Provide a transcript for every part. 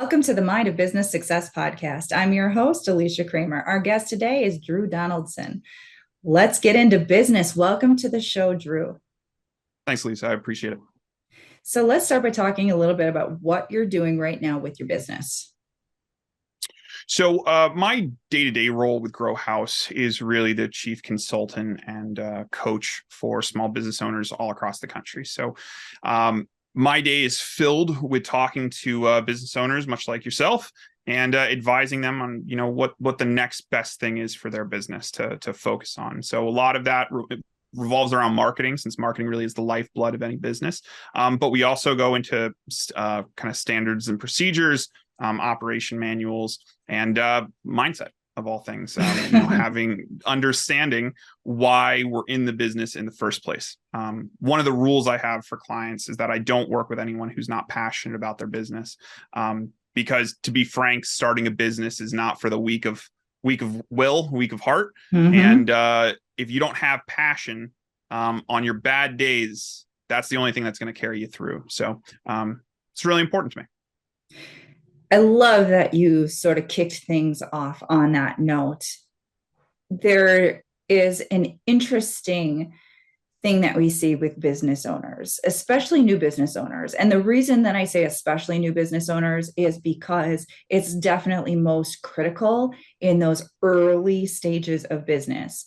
Welcome to the Mind of Business Success podcast. I'm your host, Alicia Cramer. Our guest today is Drew Donaldson. Let's get into business. Welcome to the show, Drew. Thanks, Lisa. I appreciate it. So let's start by talking a little bit about what you're doing right now with your business. My day-to-day role with Haus is really the chief consultant and coach for small business owners all across the country. My day is filled with talking to business owners, much like yourself, and advising them on what the next best thing is for their business to focus on. So a lot of that revolves around marketing, since marketing really is the lifeblood of any business. But we also go into kind of standards and procedures, operation manuals, and mindset of all things. Having understanding why we're in the business in the first place. One of the rules I have for clients is that I don't work with anyone who's not passionate about their business. Because to be frank, starting a business is not for the weak of will, weak of heart. Mm-hmm. And if you don't have passion on your bad days, that's the only thing that's going to carry you through. So it's really important to me. I love that you sort of kicked things off on that note. There is an interesting thing that we see with business owners, especially new business owners. And the reason that I say especially new business owners is because it's definitely most critical in those early stages of business.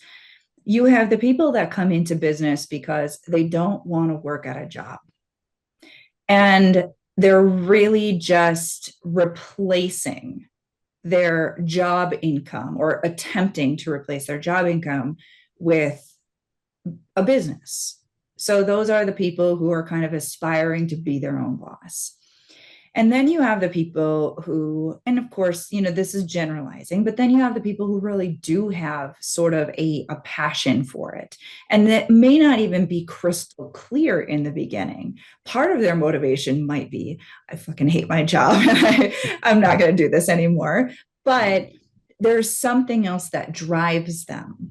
You have the people that come into business because they don't want to work at a job. And they're really just replacing their job income or attempting to replace their job income with a business. So those are the people who are kind of aspiring to be their own boss. And then you have the people who, and of course, this is generalizing, but then you have the people who really do have sort of a passion for it. And that may not even be crystal clear in the beginning. Part of their motivation might be, I fucking hate my job. I'm not going to do this anymore. But there's something else that drives them.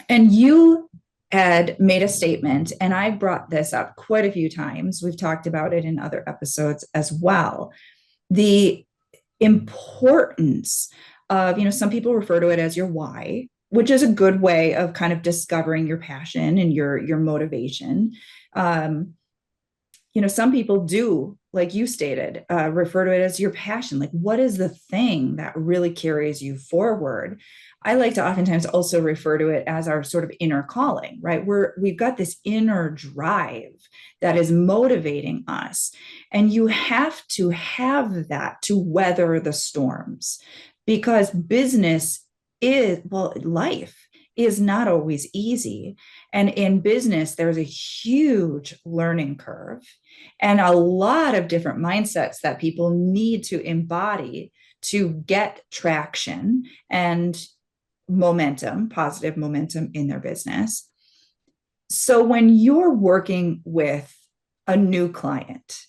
And you had made a statement, and I brought this up quite a few times. We've talked about it in other episodes as well. The importance of, some people refer to it as your why, which is a good way of kind of discovering your passion and your motivation. Some people do, like you stated, refer to it as your passion. Like, what is the thing that really carries you forward? I like to oftentimes also refer to it as our sort of inner calling, right? We've got this inner drive that is motivating us. And you have to have that to weather the storms, because business is, well, life is not always easy. And in business, there's a huge learning curve and a lot of different mindsets that people need to embody to get traction and momentum, positive momentum in their business. So when you're working with a new client,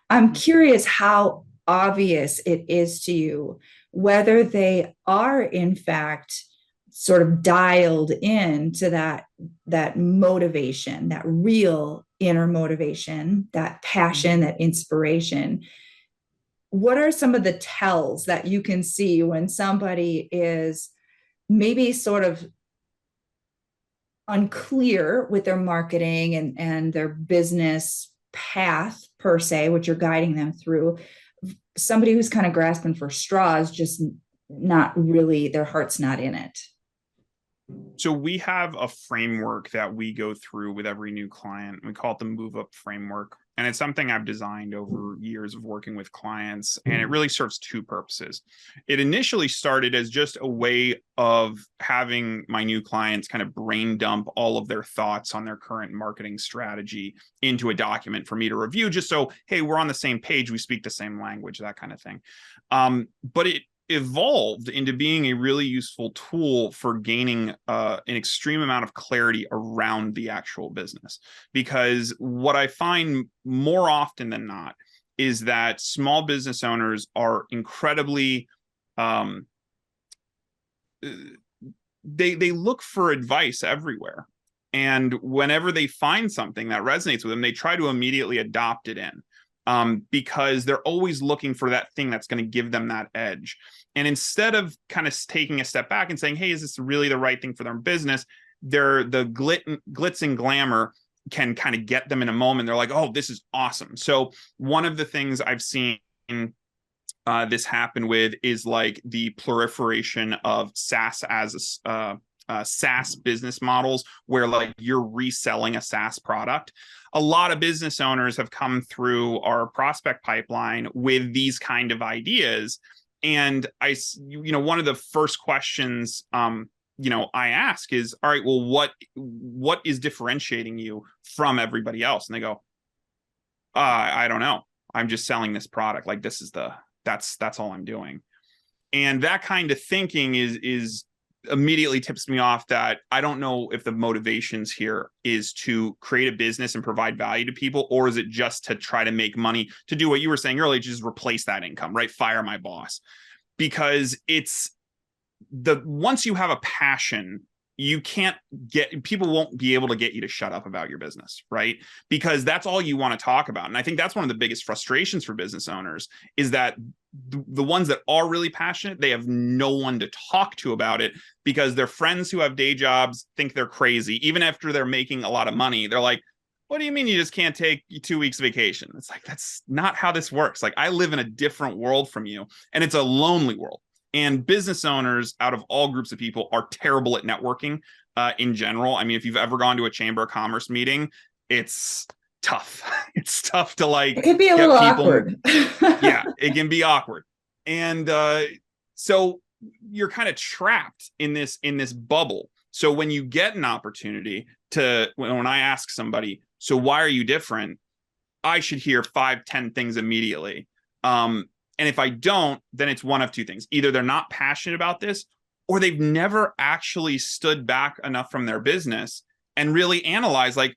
I'm curious how obvious it is to you whether they are in fact sort of dialed in to that motivation, that real inner motivation, that passion, that inspiration. What are some of the tells that you can see when somebody is maybe sort of unclear with their marketing and their business path per se, which you're guiding them through? Somebody who's kind of grasping for straws, just not really, their heart's not in it. So we have a framework that we go through with every new client. We call it the Move Up framework. And it's something I've designed over years of working with clients. And it really serves two purposes. It initially started as just a way of having my new clients kind of brain dump all of their thoughts on their current marketing strategy into a document for me to review, just so, hey, we're on the same page, we speak the same language, that kind of thing. But it evolved into being a really useful tool for gaining an extreme amount of clarity around the actual business. Because what I find more often than not is that small business owners are incredibly they look for advice everywhere, and whenever they find something that resonates with them, they try to immediately adopt it in. because they're always looking for that thing that's going to give them that edge. And instead of kind of taking a step back and saying, hey, is this really the right thing for their business? The glitz and glamour can kind of get them in a moment. They're like, oh, this is awesome. So one of the things I've seen this happen with is like the proliferation of SaaS as SaaS business models, where like you're reselling a SaaS product. A lot of business owners have come through our prospect pipeline with these kind of ideas. And one of the first questions, I ask is, all right, well, what is differentiating you from everybody else? And they go, I don't know. I'm just selling this product. Like that's all I'm doing. And that kind of thinking is immediately tips me off that I don't know if the motivations here is to create a business and provide value to people, or is it just to try to make money, to do what you were saying earlier, just replace that income, right? Fire my boss. Because once you have a passion, people won't be able to get you to shut up about your business, right? Because that's all you want to talk about. And I think that's one of the biggest frustrations for business owners is that the ones that are really passionate, they have no one to talk to about it because their friends who have day jobs think they're crazy. Even after they're making a lot of money, they're like, what do you mean you just can't take 2 weeks vacation? It's like, that's not how this works. Like, I live in a different world from you, and it's a lonely world. And business owners, out of all groups of people, are terrible at networking in general. I mean, if you've ever gone to a Chamber of Commerce meeting, it's tough. It's tough to like. It can be a little awkward. Yeah, it can be awkward. And so you're kind of trapped in this bubble. So when you get an opportunity when I ask somebody, so why are you different? I should hear 5-10 things immediately. And if I don't, then it's one of two things. Either they're not passionate about this, or they've never actually stood back enough from their business and really analyze, like,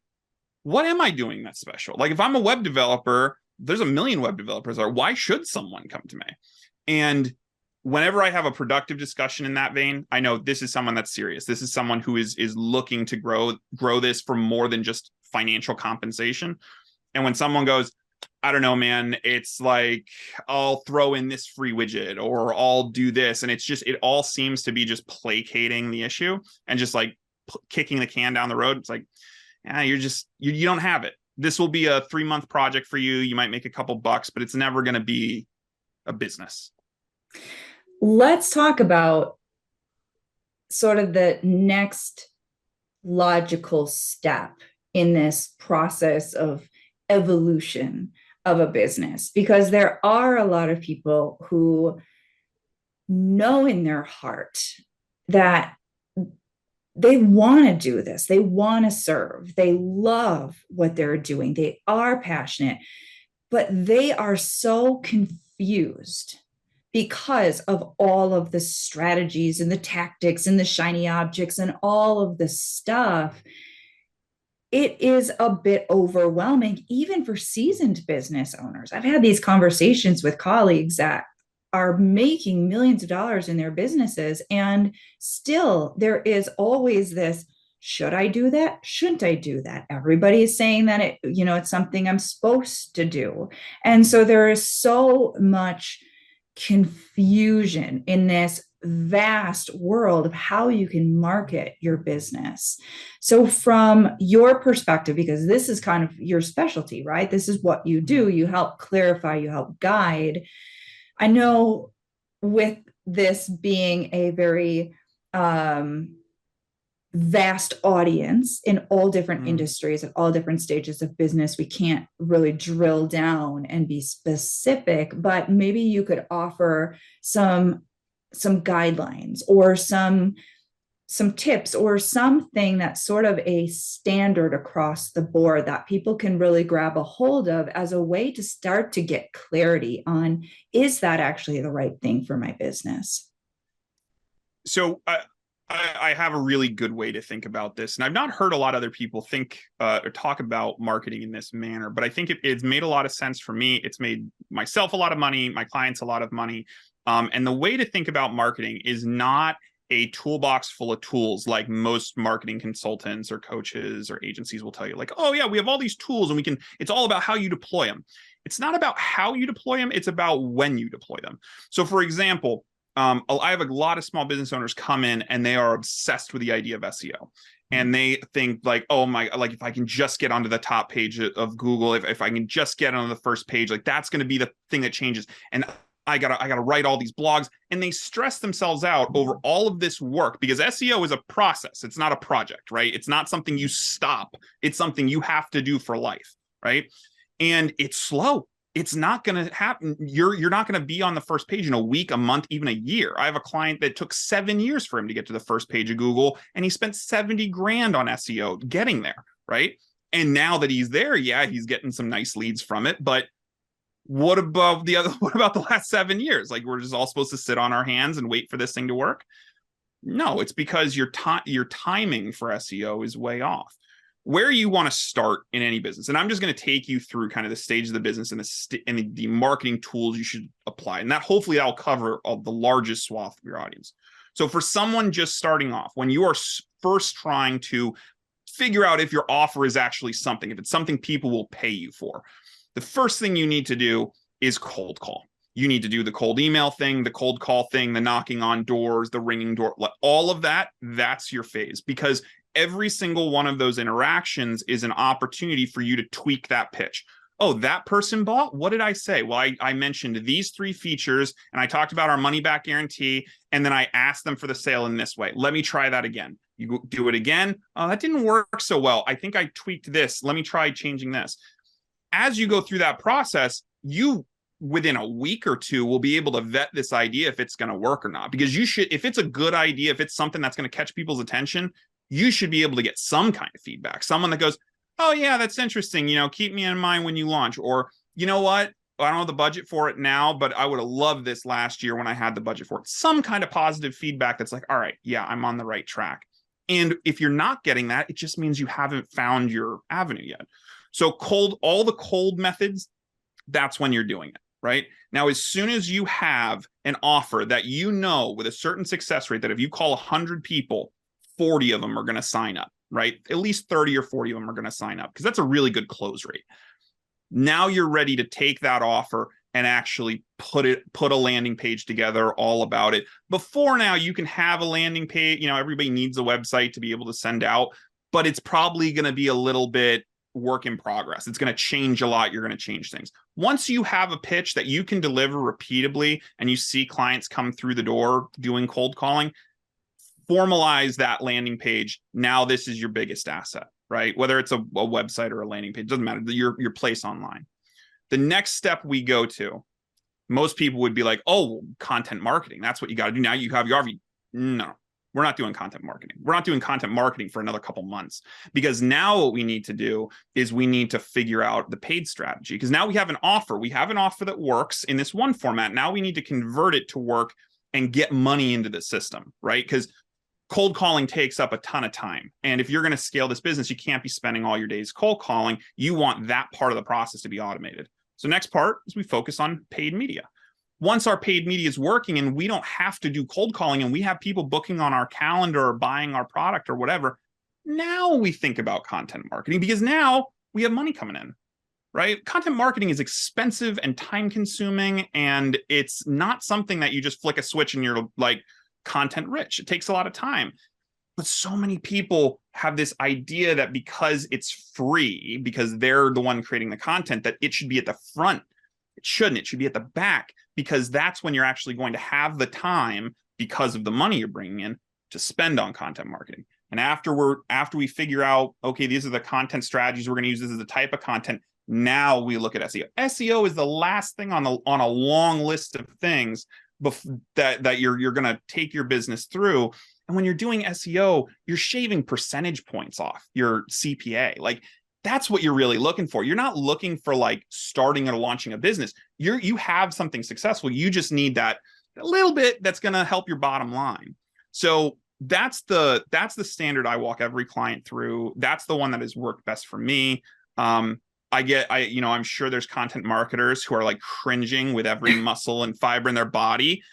what am I doing that's special? Like, if I'm a web developer, there's a million web developers there. Why should someone come to me? And whenever I have a productive discussion in that vein, I know this is someone that's serious. This is someone who is looking to grow this for more than just financial compensation. And when someone goes, I don't know, man, it's like, I'll throw in this free widget or I'll do this. And it all seems to be just placating the issue and just like kicking the can down the road. It's like, you don't have it. This will be a 3-month project for you. You might make a couple bucks, but it's never going to be a business. Let's talk about sort of the next logical step in this process of evolution of a business, because there are a lot of people who know in their heart that they want to do this. They want to serve. They love what they're doing. They are passionate, but they are so confused because of all of the strategies and the tactics and the shiny objects and all of the stuff. It is a bit overwhelming, even for seasoned business owners. I've had these conversations with colleagues that are making millions of dollars in their businesses, and still there is always this, should I do that? Shouldn't I do that? Everybody is saying that it's something I'm supposed to do. And so there is so much confusion in this vast world of how you can market your business. So from your perspective, because this is kind of your specialty, right? This is what you do. You help clarify, you help guide. I know with this being a very vast audience in all different industries at all different stages of business, we can't really drill down and be specific, but maybe you could offer some guidelines or some tips or something that's sort of a standard across the board that people can really grab a hold of as a way to start to get clarity on, is that actually the right thing for my business? So I have a really good way to think about this, and I've not heard a lot of other people think or talk about marketing in this manner, but I think it's made a lot of sense for me. It's made myself a lot of money, my clients a lot of money. And the way to think about marketing is not a toolbox full of tools, like most marketing consultants or coaches or agencies will tell you, like, oh yeah, we have all these tools and it's all about how you deploy them. It's not about how you deploy them, it's about when you deploy them. So for example, I have a lot of small business owners come in and they are obsessed with the idea of SEO. And they think like, oh my, like if I can just get onto the top page of Google, if I can just get on the first page, like that's going to be the thing that changes. And I gotta write all these blogs, and they stress themselves out over all of this work because SEO is a process. It's not a project, right? It's not something you stop. It's something you have to do for life, right? And it's slow. It's not going to happen. You're not going to be on the first page in a week, a month, even a year. I have a client that took 7 years for him to get to the first page of Google, and he spent 70 grand on SEO getting there, right? And now that he's there, yeah, he's getting some nice leads from it. But what about the last 7 years? Like, we're just all supposed to sit on our hands and wait for this thing to work? No, it's because your timing for SEO is way off. Where you want to start in any business, and I'm just going to take you through kind of the stage of the business and the marketing tools you should apply, and that hopefully that'll cover the largest swath of your audience. So for someone just starting off, when you are first trying to figure out if your offer is actually something, if it's something people will pay you for, the first thing you need to do is cold call. You need to do the cold email thing, the cold call thing, the knocking on doors, the ringing door, all of that. That's your phase, because every single one of those interactions is an opportunity for you to tweak that pitch. Oh, that person bought? What did I say? Well, I mentioned these 3 features, and I talked about our money back guarantee, and then I asked them for the sale in this way. Let me try that again. You do it again. Oh, that didn't work so well. I think I tweaked this. Let me try changing this. As you go through that process, you, within a week or 2, will be able to vet this idea if it's going to work or not. Because you should, if it's a good idea, if it's something that's going to catch people's attention, you should be able to get some kind of feedback. Someone that goes, oh yeah, that's interesting. Keep me in mind when you launch. Or, you know what? I don't have the budget for it now, but I would have loved this last year when I had the budget for it. Some kind of positive feedback that's like, all right, yeah, I'm on the right track. And if you're not getting that, it just means you haven't found your avenue yet. So all the cold methods, that's when you're doing it, right? Now, as soon as you have an offer that with a certain success rate, that if you call 100 people, 40 of them are going to sign up, right? At least 30 or 40 of them are going to sign up, because that's a really good close rate. Now you're ready to take that offer and actually put a landing page together all about it. Before now, you can have a landing page. Everybody needs a website to be able to send out, but it's probably going to be a little bit work in progress. It's going to change a lot. You're going to change things. Once you have a pitch that you can deliver repeatably and you see clients come through the door doing cold calling, formalize that landing page. Now this is your biggest asset, right? Whether it's a website or a landing page, doesn't matter. Your place online. The next step we go to, most people would be like, oh, content marketing. That's what you got to do. Now you have your RV. No, we're not doing content marketing. We're not doing content marketing for another couple months, because now what we need to do is we need to figure out the paid strategy, because now we have an offer. We have an offer that works in this one format. Now we need to convert it to work and get money into the system, right? Because cold calling takes up a ton of time. And if you're going to scale this business, you can't be spending all your days cold calling. You want that part of the process to be automated. So next part is we focus on paid media. Once our paid media is working and we don't have to do cold calling and we have people booking on our calendar or buying our product or whatever, now we think about content marketing, because now we have money coming in, right? Content marketing is expensive and time consuming, and it's not something that you just flick a switch and you're like content rich. It takes a lot of time. But so many people have this idea that because it's free, because they're the one creating the content, that it should be at the front. It shouldn't. It should be at the back, because that's when you're actually going to have the time, because of the money you're bringing in, to spend on content marketing. And after we figure out, okay, these are the content strategies we're going to use, this is the type of content, now we look at SEO. SEO is the last thing on a long list of things that you're going to take your business through. And when you're doing SEO, you're shaving percentage points off your CPA. Like, that's what you're really looking for. You're not looking for like starting or launching a business. You have something successful. You just need that a little bit that's going to help your bottom line. So that's the standard I walk every client through. That's the one that has worked best for me. I'm sure there's content marketers who are like cringing with every muscle and fiber in their body.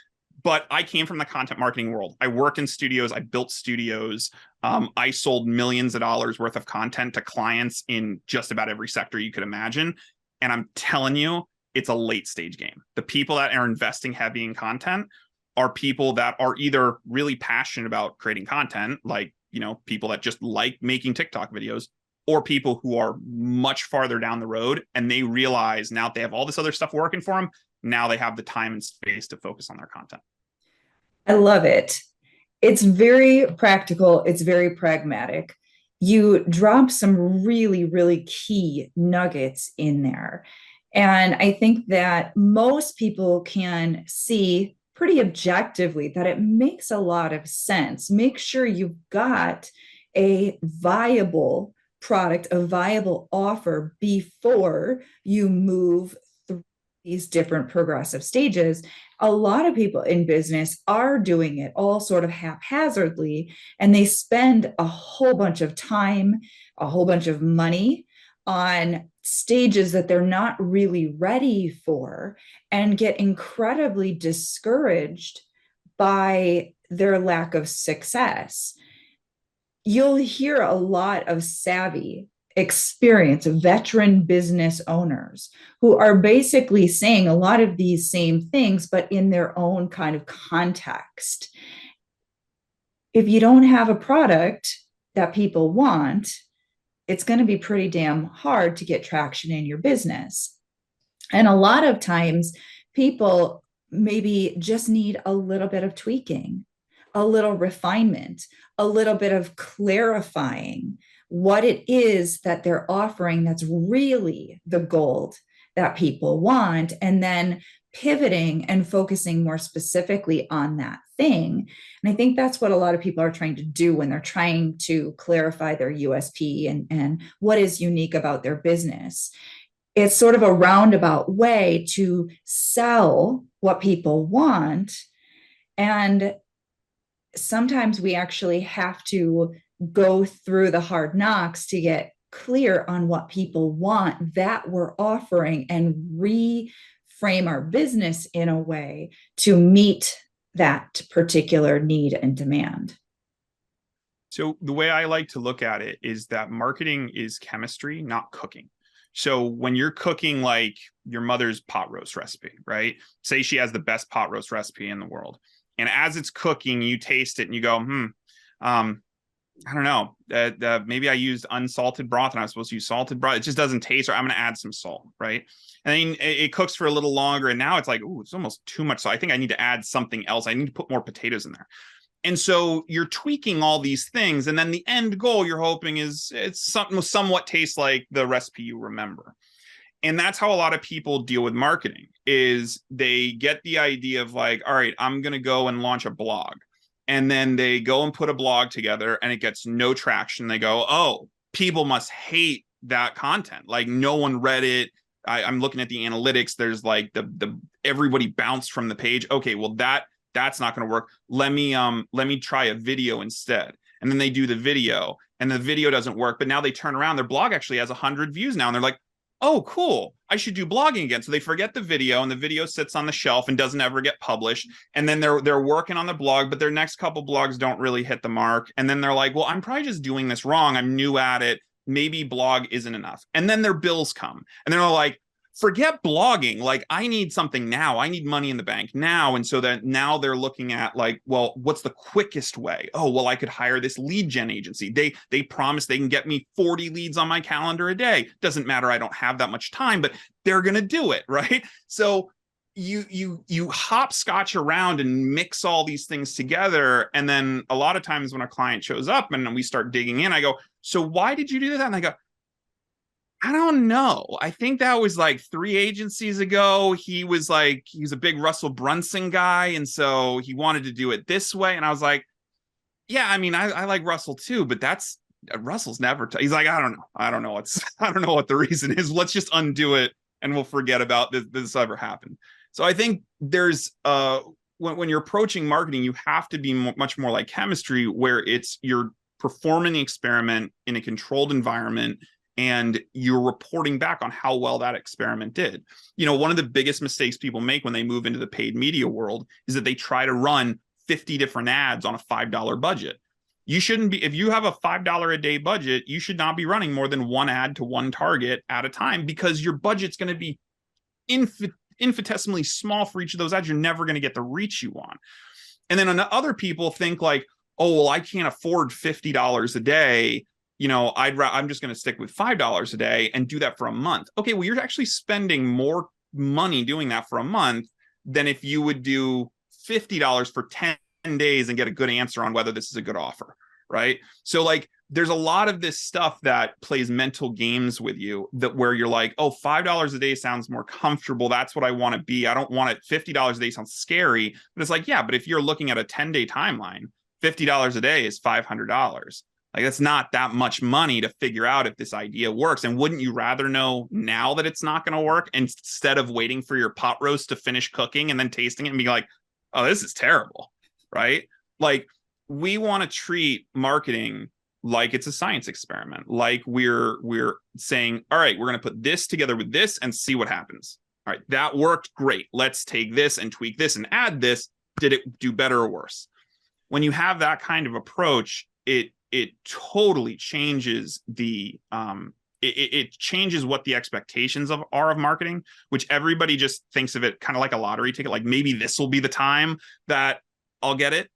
but I came from the content marketing world. I worked in studios. I built studios. I sold millions of dollars worth of content to clients in just about every sector you could imagine. And I'm telling you, it's a late stage game. The people that are investing heavy in content are people that are either really passionate about creating content, like, people that just like making TikTok videos, or people who are much farther down the road and they realize now that they have all this other stuff working for them, now they have the time and space to focus on their content. I love it. It's very practical, it's very pragmatic. You drop some really, really key nuggets in there. And I think that most people can see pretty objectively that it makes a lot of sense. Make sure you've got a viable product, a viable offer before you move through these different progressive stages. A lot of people in business are doing it all sort of haphazardly, and they spend a whole bunch of time, a whole bunch of money on stages that they're not really ready for, and get incredibly discouraged by their lack of success. You'll hear a lot of savvy, experienced, veteran business owners who are basically saying a lot of these same things, but in their own kind of context. If you don't have a product that people want, it's going to be pretty damn hard to get traction in your business. And a lot of times, people maybe just need a little bit of tweaking, a little refinement, a little bit of clarifying what it is that they're offering that's really the gold that people want, and then pivoting and focusing more specifically on that thing. And I think that's what a lot of people are trying to do when they're trying to clarify their USP and what is unique about their business. It's sort of a roundabout way to sell what people want. And sometimes we actually have to go through the hard knocks to get clear on what people want that we're offering and reframe our business in a way to meet that particular need and demand. So the way I like to look at it is that marketing is chemistry, not cooking. So when you're cooking like your mother's pot roast recipe, right? Say she has the best pot roast recipe in the world. And as it's cooking, you taste it and you go, I don't know, maybe I used unsalted broth and I was supposed to use salted broth. It just doesn't taste, or I'm going to add some salt, right? And then it cooks for a little longer. And now it's like, ooh, it's almost too much. So I think I need to add something else. I need to put more potatoes in there. And so you're tweaking all these things. And then the end goal you're hoping is it's something somewhat tastes like the recipe you remember. And that's how a lot of people deal with marketing, is they get the idea of like, all right, I'm going to go and launch a blog. And then they go and put a blog together and it gets no traction. They go, oh, people must hate that content. Like no one read it. I'm looking at the analytics. There's like the everybody bounced from the page. Okay, well that's not going to work. Let me try a video instead. And then they do the video and the video doesn't work. But now they turn around. Their blog actually has 100 views now. And they're like, oh, cool, I should do blogging again. So they forget the video and the video sits on the shelf and doesn't ever get published. And then they're working on the blog, but their next couple blogs don't really hit the mark. And then they're like, well, I'm probably just doing this wrong. I'm new at it. Maybe blog isn't enough. And then their bills come and they're like, forget blogging. Like I need something now. I need money in the bank now. And so that now they're looking at like, well, what's the quickest way? Oh, well, I could hire this lead gen agency. They promise they can get me 40 leads on my calendar a day. Doesn't matter. I don't have that much time, but they're going to do it. Right. So you hopscotch around and mix all these things together. And then a lot of times when a client shows up and we start digging in, I go, so why did you do that? And I go, I don't know. I think that was like 3 agencies ago. He was a big Russell Brunson guy. And so he wanted to do it this way. And I was like, yeah, I mean, I like Russell too, but that's Russell's never. He's like, I don't know. I don't know what the reason is. Let's just undo it and we'll forget about this ever happened. So I think there's when you're approaching marketing, you have to be much more like chemistry, where you're performing the experiment in a controlled environment. and you're reporting back on how well that experiment did. One of the biggest mistakes people make when they move into the paid media world is that they try to run 50 different ads on a $5 budget. You shouldn't be, if you have a $5 a day budget, you should not be running more than one ad to one target at a time, because your budget's going to be infinitesimally small for each of those ads. You're never going to get the reach you want. And then other people think like, oh, well, I can't afford $50 a day. I'm just going to stick with $5 a day and do that for a month. Okay, well, you're actually spending more money doing that for a month than if you would do $50 for 10 days and get a good answer on whether this is a good offer, right? So like, there's a lot of this stuff that plays mental games with you, that where you're like, oh, $5 a day sounds more comfortable. That's what I want to be. I don't want it. $50 a day sounds scary, but it's like, yeah, but if you're looking at a 10-day timeline, $50 a day is $500. Like, that's not that much money to figure out if this idea works. And wouldn't you rather know now that it's not going to work, instead of waiting for your pot roast to finish cooking and then tasting it and being like, oh, this is terrible, right? Like, we want to treat marketing like it's a science experiment. Like we're saying, all right, we're going to put this together with this and see what happens. All right, that worked, great. Let's take this and tweak this and add this. Did it do better or worse? When you have that kind of approach, it totally changes it changes what the expectations are of marketing, which everybody just thinks of it kind of like a lottery ticket. Like, maybe this will be the time that I'll get it.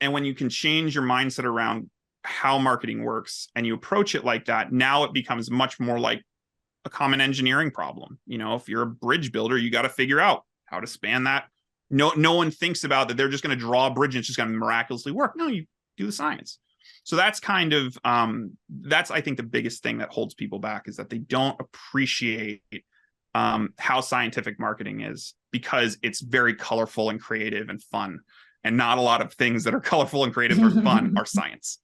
And when you can change your mindset around how marketing works and you approach it like that, now it becomes much more like a common engineering problem. If you're a bridge builder, you got to figure out how to span that. No one thinks about that they're just going to draw a bridge and it's just going to miraculously work. No, you do the science. So that's kind of that's, I think, the biggest thing that holds people back, is that they don't appreciate how scientific marketing is, because it's very colorful and creative and fun, and not a lot of things that are colorful and creative or fun are science.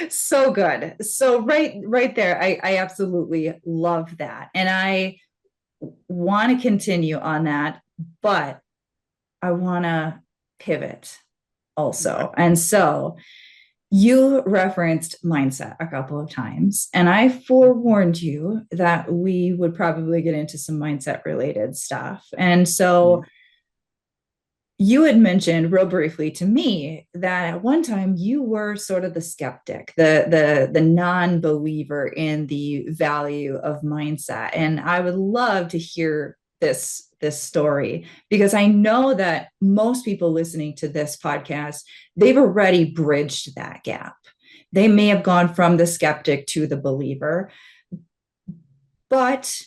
So good. So right there, I absolutely love that, and I want to continue on that, but I want to pivot also. Okay. And so you referenced mindset a couple of times, and I forewarned you that we would probably get into some mindset related stuff. And so you had mentioned real briefly to me that at one time you were sort of the skeptic, the non-believer in the value of mindset. And I would love to hear this story, because I know that most people listening to this podcast, they've already bridged that gap. They may have gone from the skeptic to the believer, but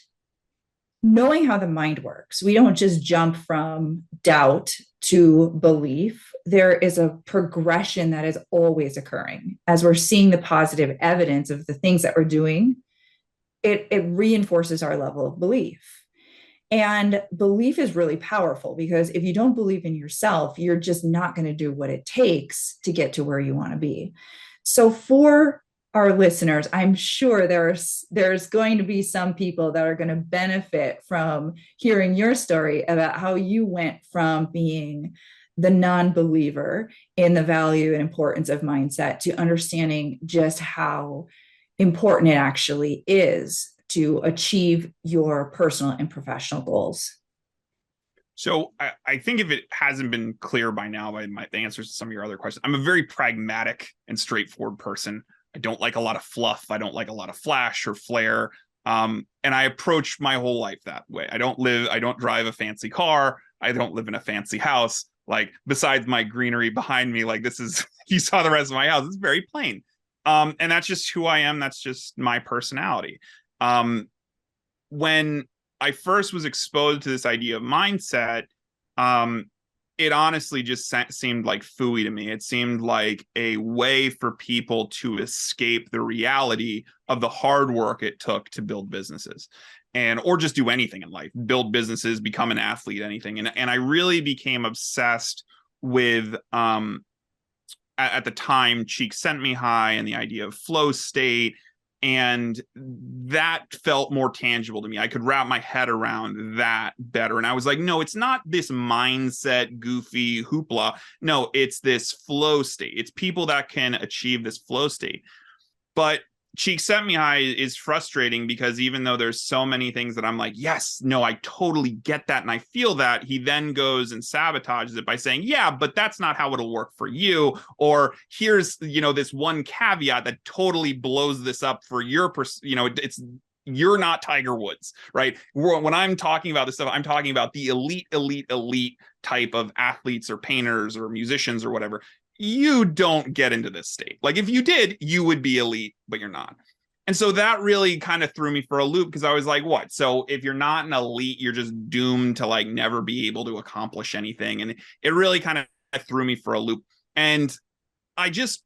knowing how the mind works, we don't just jump from doubt to belief. There is a progression that is always occurring as we're seeing the positive evidence of the things that we're doing. It reinforces our level of belief. And belief is really powerful, because if you don't believe in yourself, you're just not going to do what it takes to get to where you want to be. So for our listeners, I'm sure there's going to be some people that are going to benefit from hearing your story about how you went from being the non-believer in the value and importance of mindset to understanding just how important it actually is to achieve your personal and professional goals. So I think if it hasn't been clear by now by the answers to some of your other questions, I'm a very pragmatic and straightforward person. I don't like a lot of fluff. I don't like a lot of flash or flair. And I approach my whole life that way. I don't drive a fancy car. I don't live in a fancy house. Like, besides my greenery behind me, like, this is, you saw the rest of my house. It's very plain. And that's just who I am. That's just my personality. When I first was exposed to this idea of mindset, it honestly just seemed like phooey to me. It seemed like a way for people to escape the reality of the hard work it took to build businesses, or just do anything in life, build businesses, become an athlete, anything. And I really became obsessed with, at the time, Csikszentmihalyi and the idea of flow state. And that felt more tangible to me. I could wrap my head around that better. And I was like, no, it's not this mindset, goofy hoopla. No, it's this flow state. It's people that can achieve this flow state. But Cheek Set Me High is frustrating because even though there's so many things that I'm like, yes, no, I totally get that and I feel that, he then goes and sabotages it by saying, yeah, but that's not how it'll work for you. Or here's, this one caveat that totally blows this up for your, it's, you're not Tiger Woods, right? When I'm talking about this stuff, I'm talking about the elite type of athletes or painters or musicians or whatever. You don't get into this state. Like if you did, you would be elite, but you're not. And so that really kind of threw me for a loop because I was like, what? So if you're not an elite, you're just doomed to like never be able to accomplish anything. And it really kind of threw me for a loop. And I just,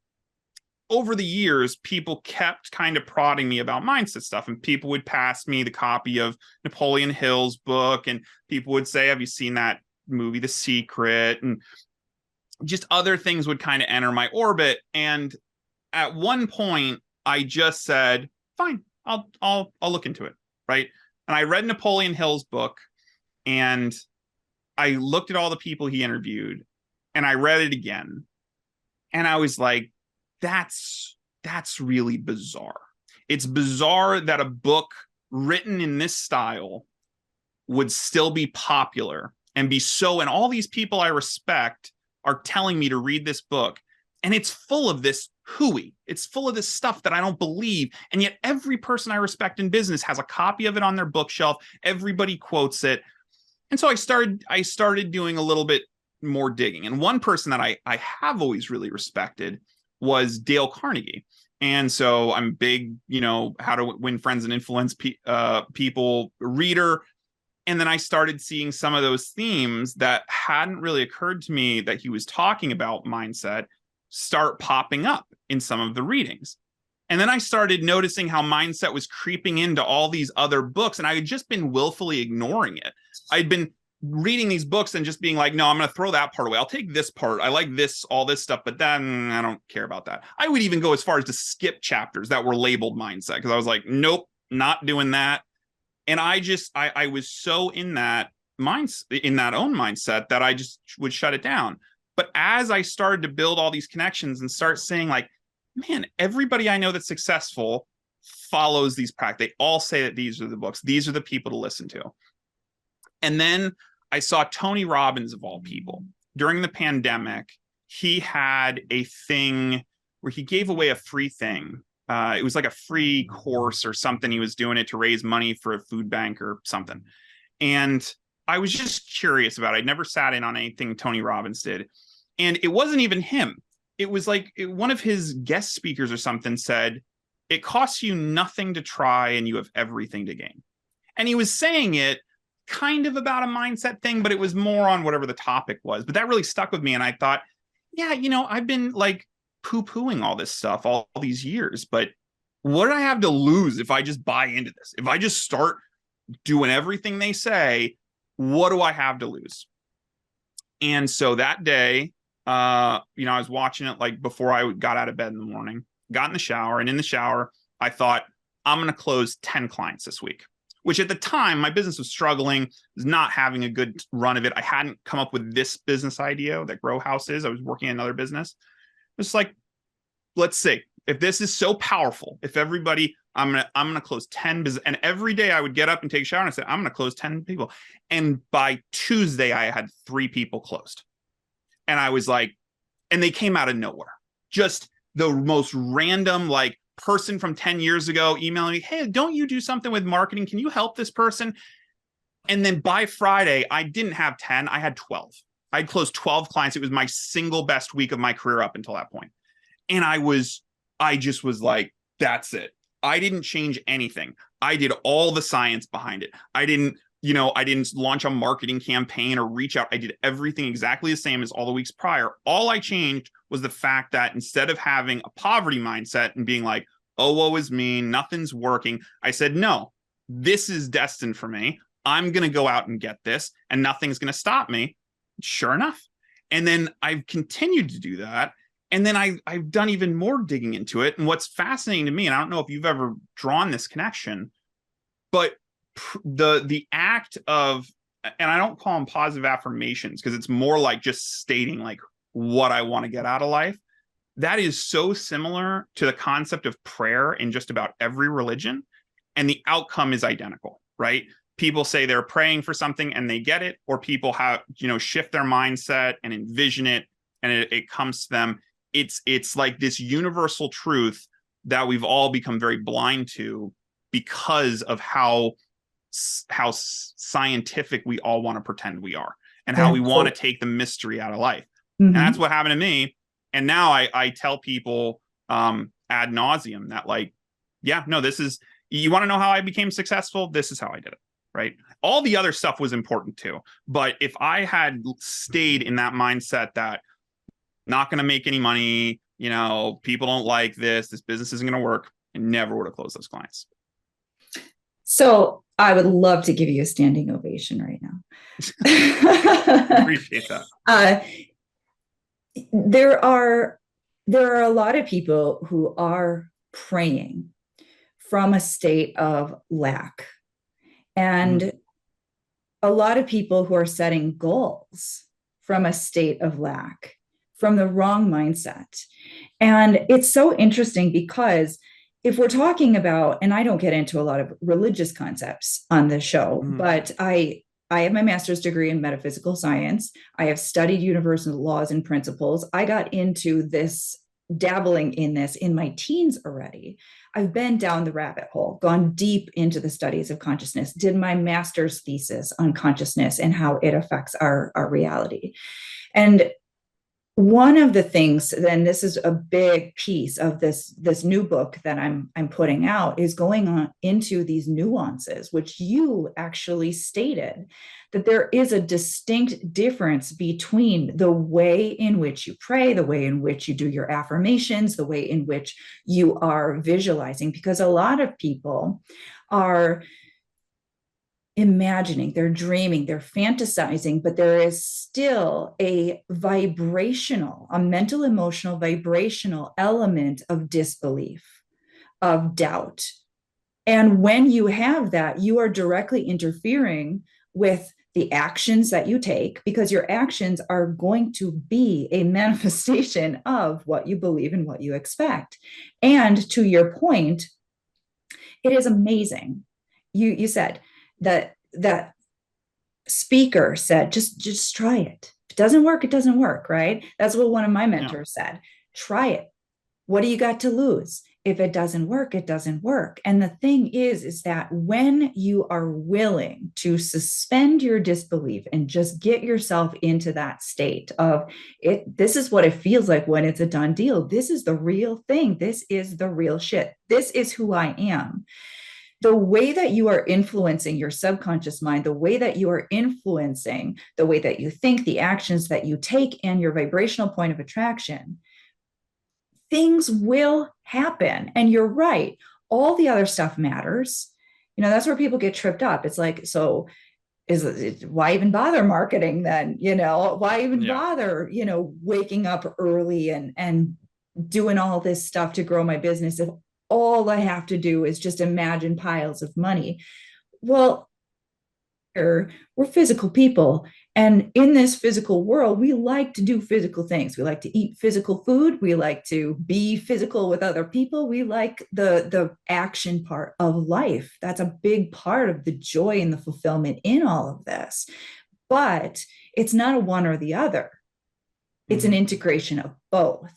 over the years, people kept kind of prodding me about mindset stuff, and people would pass me the copy of Napoleon Hill's book, and people would say, have you seen that movie, The Secret? And just other things would kind of enter my orbit. And at one point, I just said, fine, I'll look into it, right? And I read Napoleon Hill's book, and I looked at all the people he interviewed, and I read it again, and I was like, that's really bizarre. It's bizarre that a book written in this style would still be popular and be so, and all these people I respect are telling me to read this book, and it's full of this hooey. It's full of this stuff that I don't believe, and yet every person I respect in business has a copy of it on their bookshelf. Everybody quotes it. And so I started doing a little bit more digging. And one person that I have always really respected was Dale Carnegie. And so I'm big, How to Win Friends and Influence People reader. And then I started seeing some of those themes that hadn't really occurred to me that he was talking about mindset start popping up in some of the readings. And then I started noticing how mindset was creeping into all these other books, and I had just been willfully ignoring it. I'd been reading these books and just being like, no, I'm going to throw that part away. I'll take this part. I like this, all this stuff, but then I don't care about that. I would even go as far as to skip chapters that were labeled mindset because I was like, nope, not doing that. And I was so in that own mindset that I just would shut it down. But as I started to build all these connections and start saying like, man, everybody I know that's successful follows these practices. They all say that these are the books. These are the people to listen to. And then I saw Tony Robbins, of all people, during the pandemic. He had a thing where he gave away a free thing. It was like a free course or something. He was doing it to raise money for a food bank or something. And I was just curious about it. I'd never sat in on anything Tony Robbins did. And it wasn't even him. It was like one of his guest speakers or something said, it costs you nothing to try and you have everything to gain. And he was saying it kind of about a mindset thing, but it was more on whatever the topic was. But that really stuck with me. And I thought, yeah, I've been like poo-pooing all this stuff all these years, but what do I have to lose if I just buy into this? If I just start doing everything they say, what do I have to lose? And so that day, I was watching it like before I got out of bed in the morning, got in the shower, and in the shower, I thought, I'm going to close 10 clients this week, which at the time, my business was struggling, was not having a good run of it. I hadn't come up with this business idea that Grow Haus is. I was working in another business. It's like, let's see if this is so powerful, if everybody, I'm gonna close 10 business. And every day I would get up and take a shower and I said, I'm gonna close 10 people. And by Tuesday, I had 3 people closed. And I was like, and they came out of nowhere. Just the most random, like, person from 10 years ago emailing me, hey, don't you do something with marketing? Can you help this person? And then by Friday, I didn't have 10, I had 12. I'd closed 12 clients. It was my single best week of my career up until that point. And I just was like, that's it. I didn't change anything. I did all the science behind it. I didn't launch a marketing campaign or reach out. I did everything exactly the same as all the weeks prior. All I changed was the fact that instead of having a poverty mindset and being like, oh, woe is me, nothing's working, I said, no, this is destined for me. I'm going to go out and get this, and nothing's going to stop me. Sure enough. And then I've continued to do that. And then I've done even more digging into it. And what's fascinating to me, and I don't know if you've ever drawn this connection, but the act of, and I don't call them positive affirmations because it's more like just stating like what I want to get out of life. that is so similar to the concept of prayer in just about every religion, and the outcome is identical, right? People say they're praying for something and they get it, or people have, shift their mindset and envision it, and it comes to them. It's like this universal truth that we've all become very blind to because of how scientific we all want to pretend we are, and how we want to take the mystery out of life. And that's what happened to me. And now I tell people ad nauseum that, like, yeah, no, this is, you want to know how I became successful? This is how I did it, right? All the other stuff was important too. But if I had stayed in that mindset that not going to make any money, people don't like this business isn't going to work, I never would have closed those clients. So I would love to give you a standing ovation right now. Appreciate that. There are a lot of people who are praying from a state of lack, and a lot of people who are setting goals from a state of lack, from the wrong mindset. And it's so interesting because if we're talking about, and I don't get into a lot of religious concepts on this show, but I have my master's degree in metaphysical science. I have studied universal laws and principles. I got into this, dabbling in this in my teens already. I've been down the rabbit hole, gone deep into the studies of consciousness, did my master's thesis on consciousness and how it affects our reality. And one of the things, then this is a big piece of this new book that I'm putting out, is going on into these nuances, which you actually stated, that there is a distinct difference between the way in which you pray, the way in which you do your affirmations, the way in which you are visualizing, because a lot of people are imagining, they're dreaming, they're fantasizing, but there is still a mental, emotional, vibrational element of disbelief, of doubt. And when you have that, you are directly interfering with the actions that you take, because your actions are going to be a manifestation of what you believe and what you expect. And to your point, it is amazing. You said, that speaker said, just try it. If it doesn't work, it doesn't work, right? That's what one of my mentors said. Try it. What do you got to lose? If it doesn't work, it doesn't work. And the thing is that when you are willing to suspend your disbelief and just get yourself into that state of it, this is what it feels like when it's a done deal. This is the real thing. This is the real shit. This is who I am. The way that you are influencing your subconscious mind, the way that you are influencing the way that you think, the actions that you take, and your vibrational point of attraction, things will happen. And you're right. All the other stuff matters. That's where people get tripped up. It's like, so why even bother marketing then? Why even bother, waking up early and doing all this stuff to grow my business if all I have to do is just imagine piles of money? Well, we're physical people. And in this physical world, we like to do physical things. We like to eat physical food. We like to be physical with other people. We like the action part of life. That's a big part of the joy and the fulfillment in all of this. But it's not a one or the other. It's an integration of both.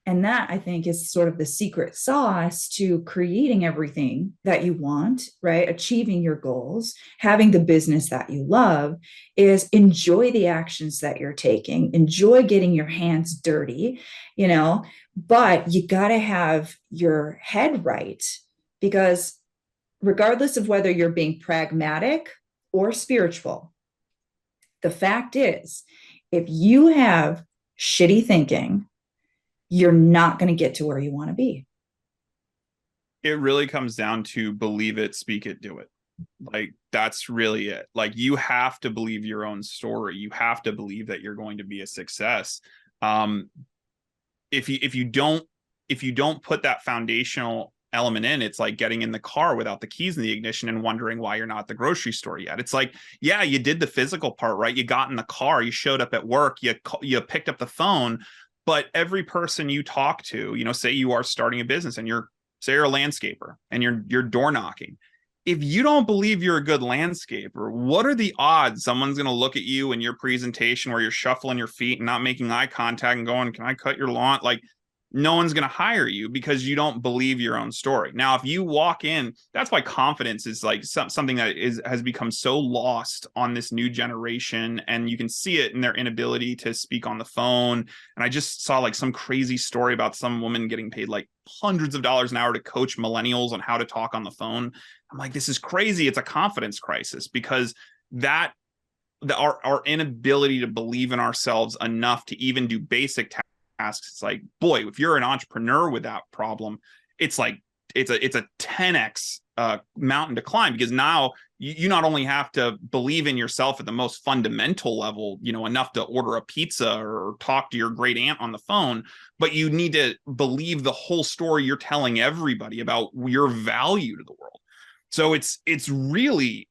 And that, I think, is sort of the secret sauce to creating everything that you want, right? Achieving your goals, having the business that you love, is enjoy the actions that you're taking, enjoy getting your hands dirty, but you got to have your head right, because regardless of whether you're being pragmatic or spiritual, the fact is, if you have shitty thinking, you're not going to get to where you want to be. It really comes down to believe it, speak it, do it. Like, that's really it. Like, you have to believe your own story. You have to believe that you're going to be a success. If you don't put that foundational element in, it's like getting in the car without the keys in the ignition and wondering why you're not at the grocery store yet. It's like, yeah, you did the physical part, right? You got in the car, you showed up at work, you picked up the phone, But every person you talk to, say you are starting a business and say you're a landscaper and you're door knocking. If you don't believe you're a good landscaper, what are the odds someone's going to look at you in your presentation where you're shuffling your feet and not making eye contact and going, "Can I cut your lawn?" Like, no one's going to hire you because you don't believe your own story. Now, if you walk in, that's why confidence is like something that has become so lost on this new generation. And you can see it in their inability to speak on the phone. And I just saw like some crazy story about some woman getting paid like hundreds of dollars an hour to coach millennials on how to talk on the phone. I'm like, this is crazy. It's a confidence crisis because our inability to believe in ourselves enough to even do basic tasks. It's like, boy, if you're an entrepreneur with that problem, it's like it's a 10x mountain to climb, because now you not only have to believe in yourself at the most fundamental level, enough to order a pizza or talk to your great aunt on the phone, but you need to believe the whole story you're telling everybody about your value to the world. So it's really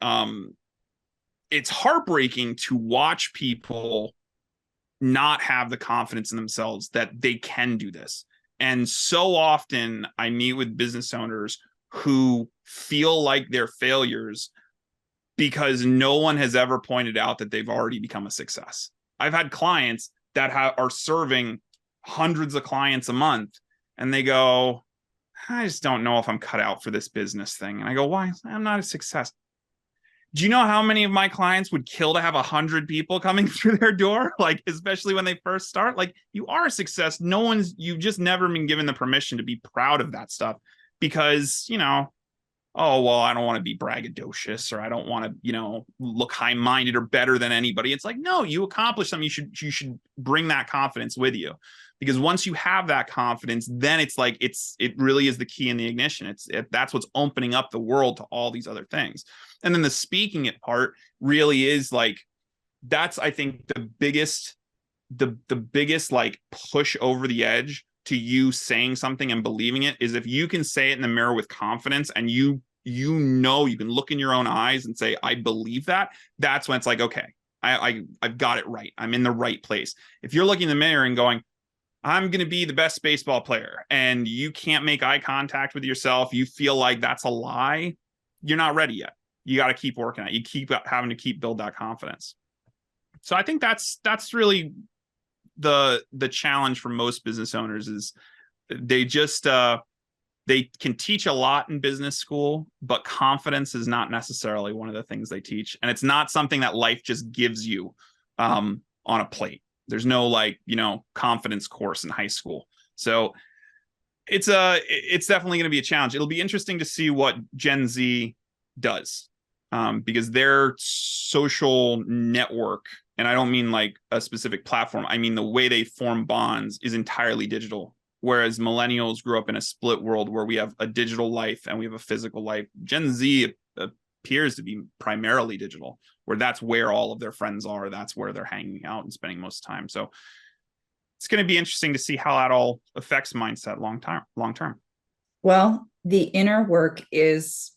it's heartbreaking to watch people not have the confidence in themselves that they can do this. And so often I meet with business owners who feel like they're failures because no one has ever pointed out that they've already become a success. I've had clients that are serving hundreds of clients a month, and they go, "I just don't know if I'm cut out for this business thing." And I go, "Why? I'm not a success." Do you know how many of my clients would kill to have 100 people coming through their door? Like, especially when they first start, like, you are a success. You've just never been given the permission to be proud of that stuff because, oh, well, I don't want to be braggadocious, or I don't want to, look high-minded or better than anybody. It's like, no, you accomplished something. You should bring that confidence with you, because once you have that confidence, then it's like, it really is the key in the ignition. That's what's opening up the world to all these other things. And then the speaking it part really is like, that's, I think, the biggest like push over the edge to you saying something and believing it is if you can say it in the mirror with confidence, and you can look in your own eyes and say, "I believe that." That's when it's like, okay, I've got it right. I'm in the right place. If you're looking in the mirror and going, "I'm going to be the best baseball player," and you can't make eye contact with yourself, you feel like that's a lie, you're not ready yet. You got to keep working at it. You keep having to build that confidence. So I think that's really the challenge for most business owners is they just they can teach a lot in business school, but confidence is not necessarily one of the things they teach, and it's not something that life just gives you on a plate. There's no confidence course in high school. So it's definitely going to be a challenge. It'll be interesting to see what Gen Z does, because their social network, and I don't mean like a specific platform, I mean the way they form bonds is entirely digital. Whereas millennials grew up in a split world where we have a digital life and we have a physical life. Gen Z appears to be primarily digital, where that's where all of their friends are. That's where they're hanging out and spending most time. So it's going to be interesting to see how that all affects mindset long term. Well, the inner work it's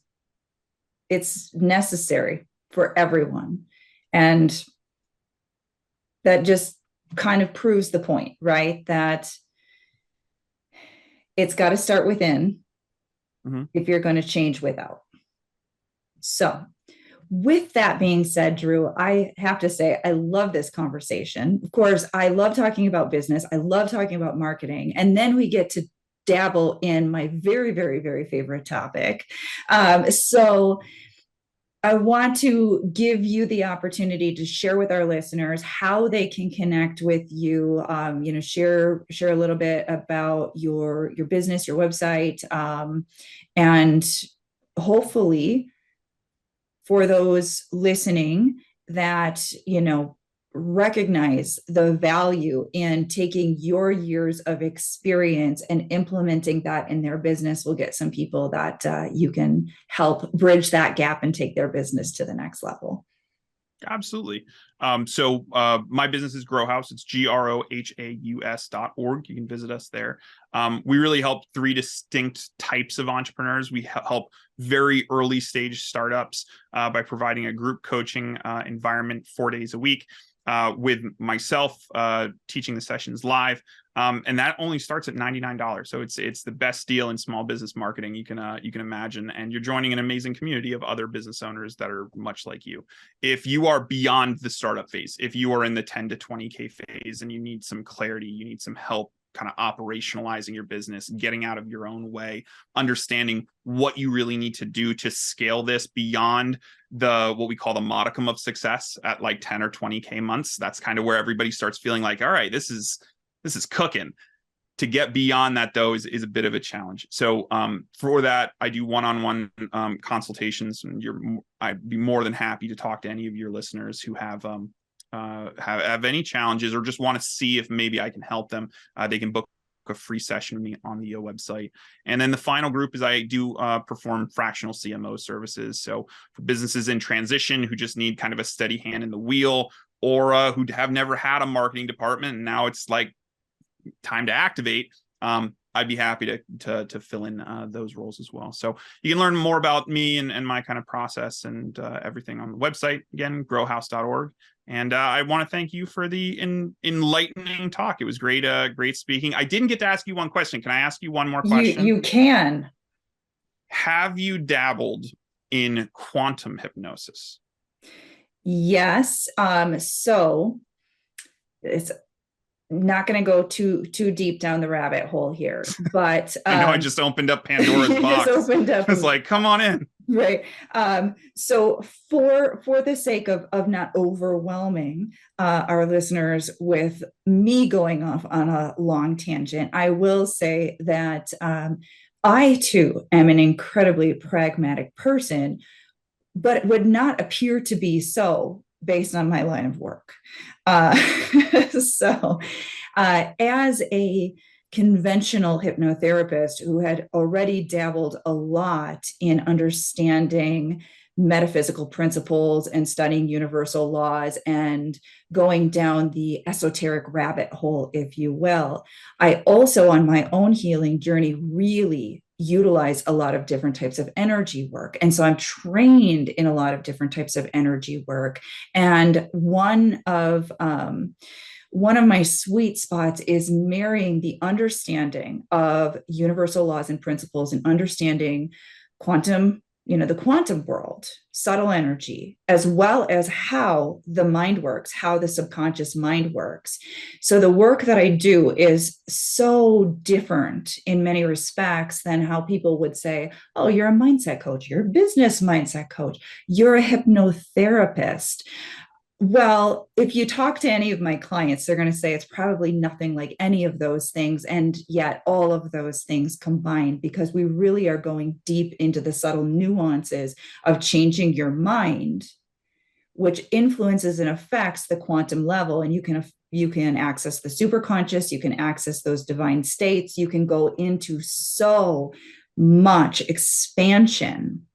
necessary for everyone. And that just kind of proves the point, right? That it's got to start within if you're going to change without. So with that being said, Drew, I have to say, I love this conversation. Of course, I love talking about business. I love talking about marketing. And then we get to dabble in my very, very, very favorite topic. So I want to give you the opportunity to share with our listeners how they can connect with you. Share a little bit about your business, your website, and hopefully for those listening that recognize the value in taking your years of experience and implementing that in their business will get some people that you can help bridge that gap and take their business to the next level. Absolutely. So my business is Grow Haus. It's GROHAUS.org. You can visit us there. We really help three distinct types of entrepreneurs. We help very early stage startups by providing a group coaching environment 4 days a week. with myself teaching the sessions live. And that only starts at $99. So it's the best deal in small business marketing you can imagine. And you're joining an amazing community of other business owners that are much like you. If you are beyond the startup phase, if you are in the 10 to 20K phase and you need some clarity, you need some help kind of operationalizing your business, getting out of your own way, understanding what you really need to do to scale this beyond what we call the modicum of success at like 10 or 20K months. That's kind of where everybody starts feeling like, all right, this is cooking. To get beyond that, though, is a bit of a challenge. So for that, I do one-on-one consultations, and I'd be more than happy to talk to any of your listeners who have any challenges or just want to see if maybe I can help them. They can book a free session with me on the website. And then the final group is I do perform fractional CMO services. So for businesses in transition who just need kind of a steady hand in the wheel, or who have never had a marketing department and now it's like time to activate, I'd be happy to fill in those roles as well. So you can learn more about me and my kind of process and everything on the website. Again, growhaus.org. And I want to thank you for the enlightening talk. It was great speaking. I didn't get to ask you one question. Can I ask you one more question? You can. Have you dabbled in quantum hypnosis? Yes. So it's not going to go too deep down the rabbit hole here, but I know I just opened up Pandora's box. It's like, come on in. Right. So for the sake of not overwhelming our listeners with me going off on a long tangent, I will say that I too am an incredibly pragmatic person, but it would not appear to be so based on my line of work. So as a conventional hypnotherapist who had already dabbled a lot in understanding metaphysical principles and studying universal laws and going down the esoteric rabbit hole, if you will, I also on my own healing journey really utilize a lot of different types of energy work. And so I'm trained in a lot of different types of energy work. And one of my sweet spots is marrying the understanding of universal laws and principles and understanding quantum, the quantum world, subtle energy, as well as how the mind works, how the subconscious mind works. So the work that I do is so different in many respects than how people would say, oh, you're a mindset coach, you're a business mindset coach, you're a hypnotherapist. Well, if you talk to any of my clients, they're going to say it's probably nothing like any of those things. And yet all of those things combined, because we really are going deep into the subtle nuances of changing your mind, which influences and affects the quantum level. And you can access the superconscious, you can access those divine states, you can go into so much expansion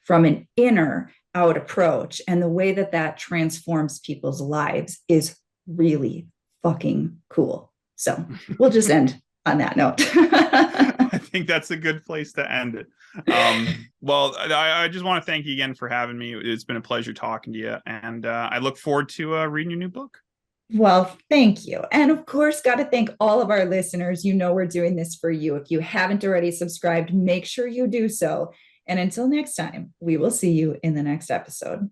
from an inner out approach. And the way that transforms people's lives is really fucking cool. So we'll just end on that note. I think that's a good place to end it. Well, I just want to thank you again for having me. It's been a pleasure talking to you. And I look forward to reading your new book. Well, thank you. And of course, got to thank all of our listeners. We're doing this for you. If you haven't already subscribed, make sure you do so. And until next time, we will see you in the next episode.